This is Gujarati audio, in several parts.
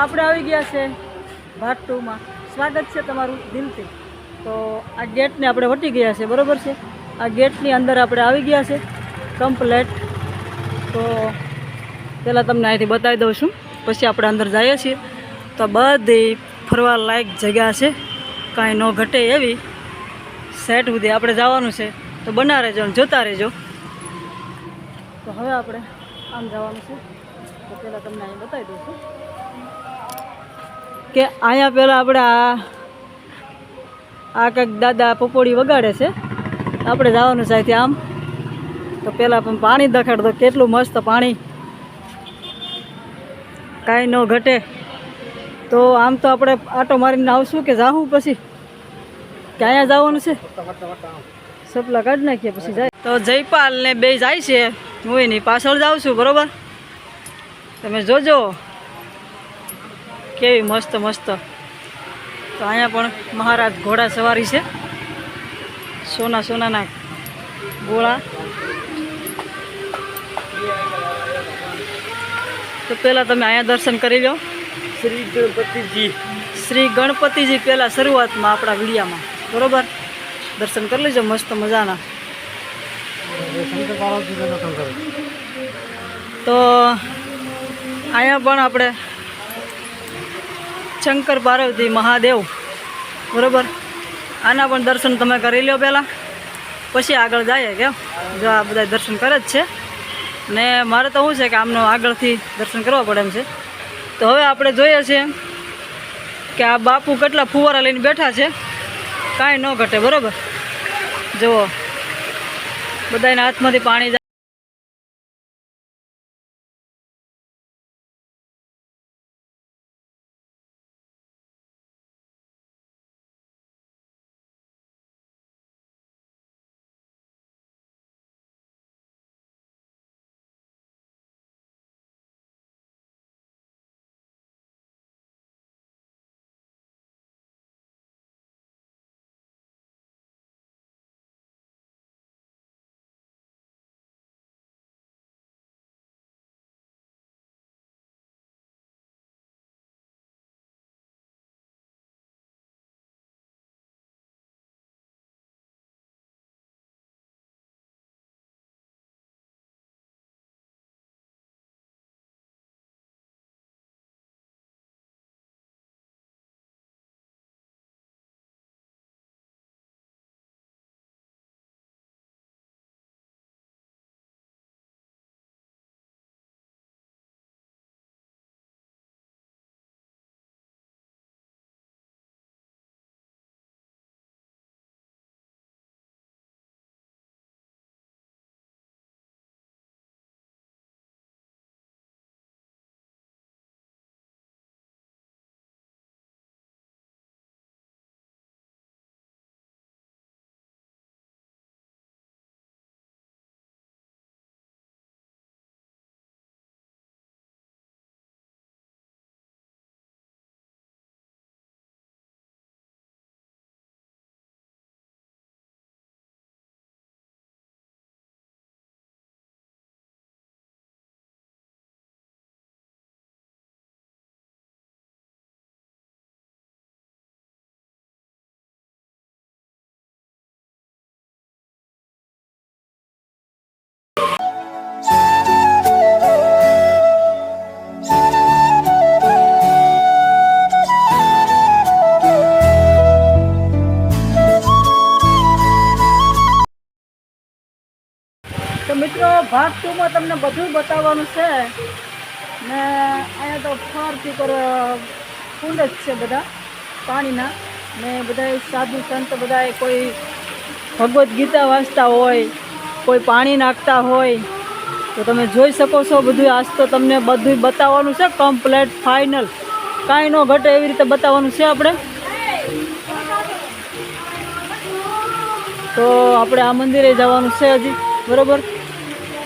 આપણે આવી ગયા છે ભાગ 2 માં સ્વાગત છે તમારું દિલથી। તો આ ગેટને આપણે વટી ગયા છે, બરોબર છે। આ ગેટની અંદર આપણે આવી ગયા છે કમ્પ્લેટ। તો પહેલાં તમને અહીંથી બતાવી દઉં છું, પછી આપણે અંદર જઈએ છીએ। તો બધી ફરવા લાયક જગ્યા છે, કાંઈ ન ઘટે એવી સેટ સુધી આપણે જવાનું છે। તો બના રહેજો અને જોતા રહેજો। તો હવે આપણે આમ જવાનું છે। તો પહેલાં તમને અહીં બતાવી દઉં છું કે અહીંયા પહેલાં આપણે આ કંઈક દાદા પપોડી વગાડે છે, આપણે જવાનું છે અહીંથી આમ। તો પહેલાં પણ પાણી દેખાડ દો, કેટલું મસ્ત પાણી, કાંઈ ન ઘટે। તો આમ તો આપણે આટો મારીને આવશું કે જાઉં પછી કે અહીંયા જવાનું છે, સપલા કાઢી નાખીએ પછી જાય। તો જયપાલ ને બે જાય છે, હું એની પાછળ જાઉં છું, બરાબર। તમે જોજો કેવી મસ્ત મસ્ત। તો અહીંયા પણ મહારાજ ઘોડા સવારી છે, સોના સોનાના ગોળા। તો પહેલાં તમે અહીંયા દર્શન કરી લો શ્રી ગણપતિજી પહેલાં શરૂઆતમાં આપણા વિડીયામાં, બરાબર। દર્શન કરી લેજો મસ્ત મજાના। તો અહીંયા પણ આપણે શંકર પાર્વતી મહાદેવ, બરાબર, આના પણ દર્શન તમે કરી લો પહેલાં, પછી આગળ જઈએ કેમ। જો આ બધા દર્શન કરે જ છે ને, મારે તો શું છે કે આમનો આગળથી દર્શન કરવા પડે એમ છે। તો હવે આપણે જોઈએ છીએ કે આ બાપુ કેટલા ફુવારા લઈને બેઠા છે, કાંઈ ન ઘટે, બરાબર। જુઓ બધાના હાથમાંથી પાણી જાય। તો મિત્રો ભાગ 2 માં તમને બધું બતાવવાનું છે ને। અહીંયા તો ફરતી પર કુંડ જ છે બધા પાણીના ને, બધા સાધુ સંત બધા કોઈ ભગવદ્ ગીતા વાંચતા હોય, કોઈ પાણી નાખતા હોય। તો તમે જોઈ શકો છો બધું। આજ તો તમને બધું બતાવવાનું છે કમ્પ્લેટ ફાઇનલ, કાંઈ ન ઘટે એવી રીતે બતાવવાનું છે આપણે। તો આપણે આ મંદિરે જવાનું છે હજી, બરાબર।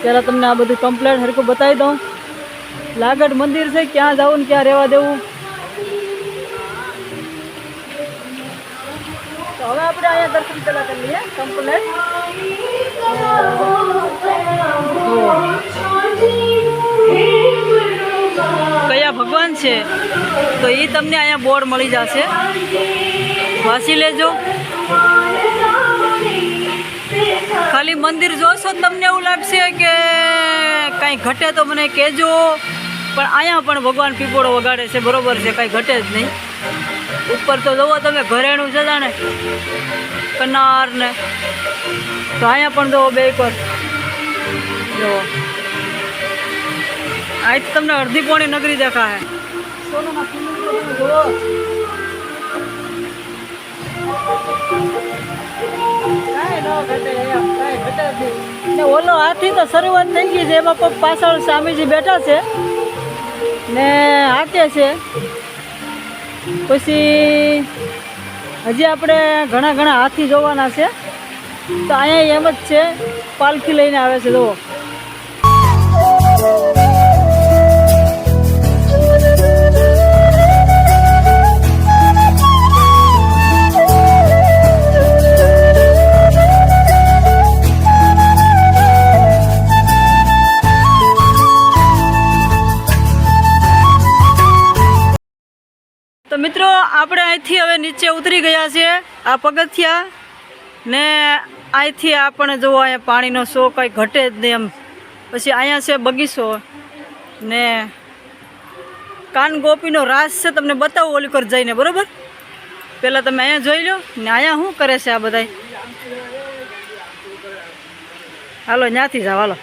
પહેલાં તમને આ બધું કમ્પ્લેટ હરખું બતાવી દઉં। લાગડ મંદિર છે, ક્યાં જવું ને ક્યાં રહેવા દેવું। તો હવે આપણે અહીંયા દર્શન પહેલાં કરી લઈએ કમ્પ્લેટ। કયા ભગવાન છે તો એ તમને અહીંયા બોર્ડ મળી જશે, વાંચી લેજો. ખાલી મંદિર જોશો તમને એવું લાગશે કે કાંઈ ઘટે તો મને કહેજો, પણ અહીંયા પણ ભગવાન પીપોળો વગાડે છે, બરોબર છે, કાંઈ ઘટે જ નહીં. ઉપર તો જુઓ તમે ઘરેણું છે ને કનાર ને, તો અહીંયા પણ જુઓ બે પર જુઓ, અહીં તમને અડધી પોણી નગરી દેખાય. સોનામાં જુઓ ને ઓલો હાથી તો શરૂઆત થઈ ગઈ છે, એમાં કોઈ પાછળ સ્વામીજી બેઠા છે ને હાકે છે. પછી હજી આપણે ઘણા ઘણા હાથી જોવાના છે, તો અહીંયા એમ જ છે, પાલખી લઈને આવે છે. જુઓ તો મિત્રો આપણે અહીંથી હવે નીચે ઉતરી ગયા છીએ, આ પગથિયા ને અહીંથી આપણે જુઓ અહીંયા પાણીનો શો કંઈ ઘટે જ નહીં એમ. પછી અહીંયા છે બગીચો ને કાન ગોપીનો રાસ છે, તમને બતાવું ઓલી કર જઈને, બરાબર. પહેલાં તમે અહીંયા જોઈ લો ને અહીંયા શું કરે છે આ બધા. હાલો ત્યાંથી જાઓ, હાલો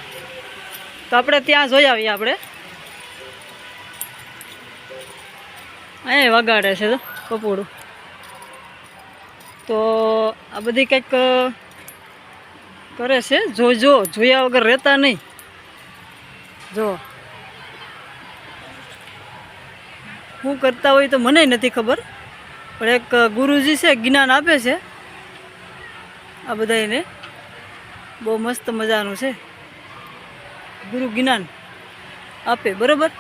તો આપણે ત્યાં જોઈ આવીએ. આપણે અહીંયા વગાડે છે તો કપૂડું, તો આ બધી કંઈક કરે છે. જોયા વગર રહેતા નહીં. જો શું કરતા હોય તો મને નથી ખબર, પણ એક ગુરુજી છે જ્ઞાન આપે છે આ બધાને, બહુ મસ્ત મજાનું છે, ગુરુ જ્ઞાન આપે, બરાબર.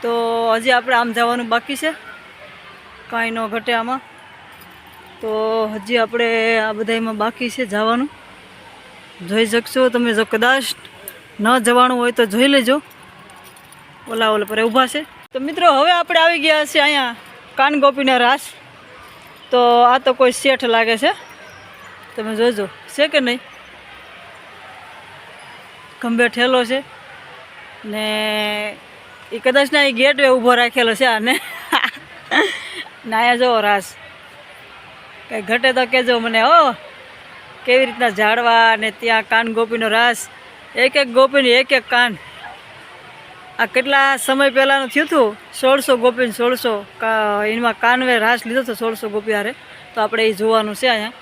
તો હજી આપણે આમ જવાનું બાકી છે, કાંઈ ન ઘટે આમાં. તો હજી આપણે આ બધામાં બાકી છે જવાનું. જોઈ શકશો તમે, જો કદાચ ન જવાનું હોય તો જોઈ લેજો, ઓલા પર ઊભા છે. તો મિત્રો હવે આપણે આવી ગયા છીએ અહીંયા કાન ગોપીના રાસ. તો આ તો કોઈ શેઠ લાગે છે, તમે જોજો છે કે નહીં. ખંભે ઠેલો છે ને એ કદાચ ના એ ગેટ વે ઊભો રાખેલો છે આને. નાયા જો રાસ કંઈ ઘટે તો કહેજો મને. કેવી રીતના ઝાડવા ને ત્યાં કાન ગોપીનો રાસ, એક એક ગોપીની એક એક કાન. આ કેટલા સમય પહેલાંનું થયું હતું, 1600 ગોપીને 1600 એમાં કાનવે રાસ લીધો હતો 1600 ગોપી હારે. તો આપણે એ જોવાનું છે અહીંયા.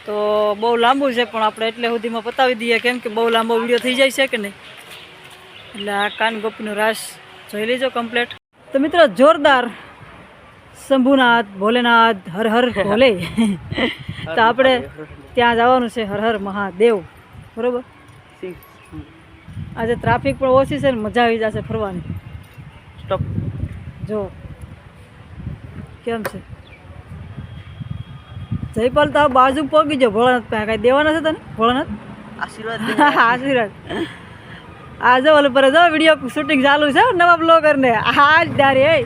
તો બહુ લાંબુ છે, પણ આપણે એટલે સુધીમાં પતાવી દઈએ, કેમ કે બહુ લાંબો વિડીયો થઈ જાય છે કે નહીં. એટલે આ કાન ગોપીનો રાસ જોઈ લેજો કમ્પ્લેટ. તો મિત્રો જોરદાર શંભુનાથ ભોલેનાથ હર હર ભોલે. તો આપણે ત્યાં જવાનું છે, હર હર મહાદેવ, બરાબર. આજે ટ્રાફિક પણ ઓછી છે ને મજા આવી જશે ફરવાની. સ્ટોપ જો કેમ છે. જયપાલ તો બાજુ પગી જાઓ ભોળાનાથ પાસે, કાંઈ દેવાના છે તને ભોળાનાથ આશીર્વાદ. આશીર્વાદ. આ જો ઓલું પર જો વિડીયો શૂટિંગ ચાલુ છે નવા બ્લોગર ને. આ જ દારી એ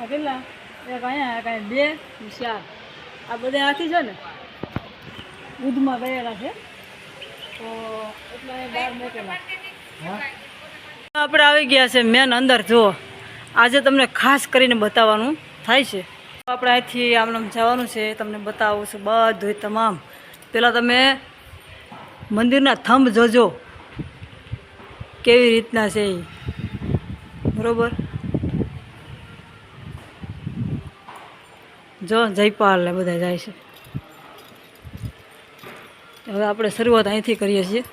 કેટલા એક અહીંયા કાંઈ 2 4 આ બધા હાથી છે ને દૂધમાં ગયેલા છે, તો એટલે બહાર મૂકેલા. આપણે આવી ગયા છે મેન અંદર. જુઓ આજે તમને ખાસ કરીને બતાવવાનું થાય છે. આપણે અહીંથી આમ જવાનું છે, તમને બતાવું છું બધું તમામ. પહેલાં તમે મંદિરના થંભ જોજો કેવી રીતના છે એ, બરાબર. જો જયપાલ ને બધા જાય છે. હવે આપણે શરૂઆત અહીંથી કરીએ છીએ.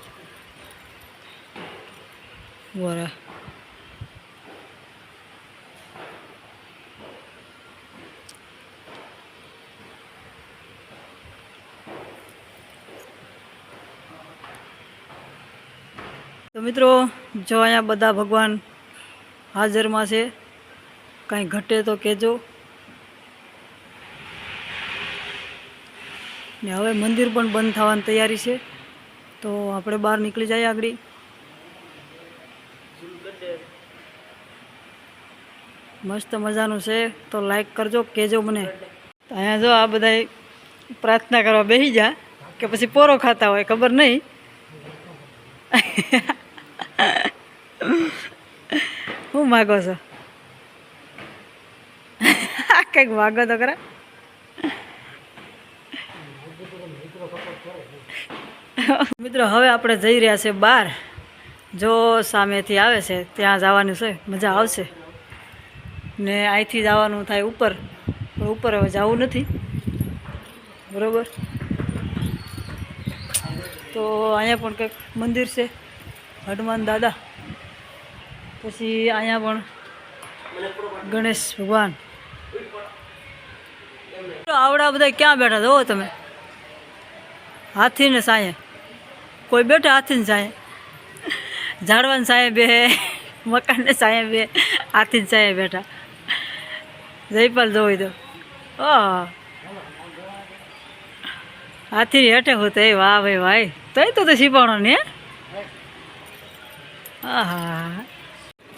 બરાબર. મિત્રો જો અહીંયા બધા ભગવાન હાજરમાં છે, કાંઈ ઘટે તો કહેજો. ને હવે મંદિર પણ બંધ થવાની તૈયારી છે, તો આપણે બહાર નીકળી જઈએ આગળ. મસ્ત મજાનું છે, તો લાઈક કરજો, કહેજો મને. અહીંયા જો આ બધા પ્રાર્થના કરવા બેસી જા કે પછી પોરો ખાતા હોય ખબર નહીં. શું માગો છો? કંઈક માગો તો ખરા. મિત્રો હવે આપણે જઈ રહ્યા છે બહાર. જો સામેથી આવે છે ત્યાં જવાનું છે, મજા આવશે. ને અહીંથી જવાનું થાય ઉપર, પણ ઉપર હવે જવું નથી, બરાબર. તો અહીંયા પણ કંઈક મંદિર છે, હનુમાન દાદા. પછી અહીંયા પણ ગણેશ ભગવાન. આવડા બધા ક્યાં બેઠા જોવો તમે? હાથીને સાંયે કોઈ બેઠા, હાથીને સાંયે, ઝાડવાને સાંયે બે, મકાનને સાંયે બે, હાથીને સાંયે બેઠા. જયપાલ જોઈ દો. ઓહ, હાથીની હેઠે હોતો એ. વાહ ભાઈ ભાઈ, તોય તો શીપાણો ને. હા હા.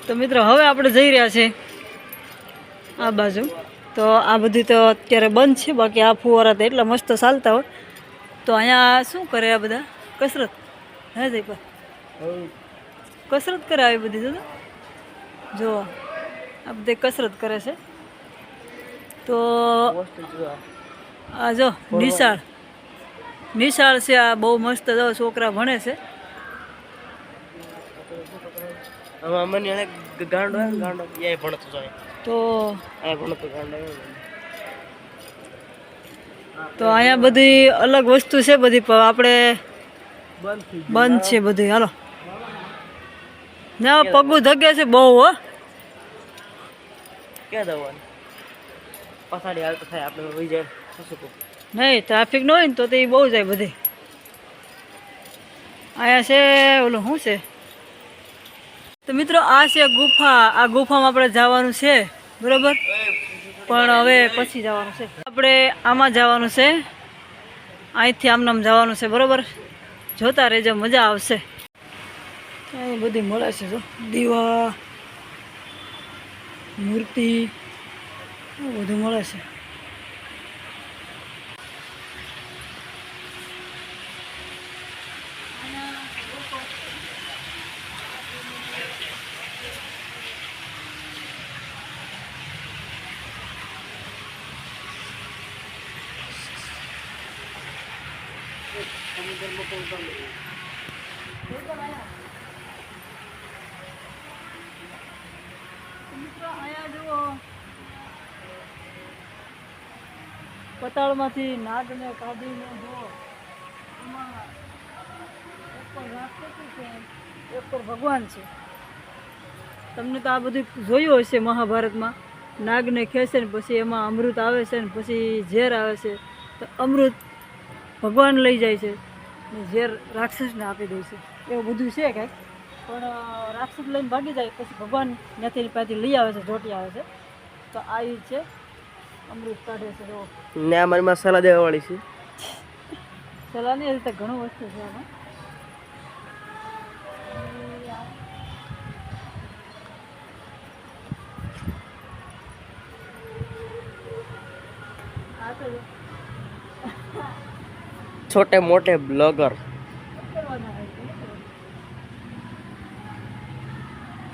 તો મિત્રો હવે આપણે જઈ રહ્યા છે આ બાજુ. તો આ બધી તો અત્યારે બંધ છે, બાકી આ ફુવારા તો એટલા મસ્ત ચાલતા હોય. તો અહીંયા શું કરે આ બધા? કસરત. હે જયપાલ, કસરત કરે આવી બધી. જો આ બધી કસરત કરે છે. તો આ જો નિશાળ, નિશાળ છે આ, બહુ મસ્ત. જો છોકરા ભણે છે. તો અહીંયા બધી અલગ વસ્તુ છે બધી, આપણે બંધ છે બધું. હાલો ના, પગું ધગે છે બહુ. હો નહીં, ટ્રાફિક ન હોય ને તો એ બહુ જાય બધે. અહીંયા છે ઓલું શું છે? તો મિત્રો આ છે ગુફા. આ ગુફામાં આપણે જવાનું છે, બરાબર. પણ હવે પછી જવાનું છે, આપણે આમાં જવાનું છે. અહીંથી આમ જવાનું છે, બરાબર. જોતા રહેજો, મજા આવશે. અહીં બધી મળે છે, જો દીવા, મૂર્તિ, બધું મળે છે. પતાળમાંથી નાગને કાઢીને જો એમાં ઉપર રાક્ષસી છે, ઉપર ભગવાન છે. તમને તો આ બધું જોયું હશે મહાભારતમાં. નાગને ખેંચે ને પછી એમાં અમૃત આવે છે, ને પછી ઝેર આવે છે. તો અમૃત ભગવાન લઈ જાય છે, ને ઝેર રાક્ષસને આપી દે છે. એવું બધું છે કંઈક. પણ રાક્ષસ લઈને ભાગી જાય, પછી ભગવાન ત્યાંથી પાછી લઈ આવે છે, જોટી આવે છે. તો આ ઈ છે, અમૃત કાઢે છે. જો ને અમારી મસાલા દેવા વાળી છે. સલાહ નહીં, રીતે ઘણું વસ્તુ છે આમાં. छोटे मोटे ब्लॉगर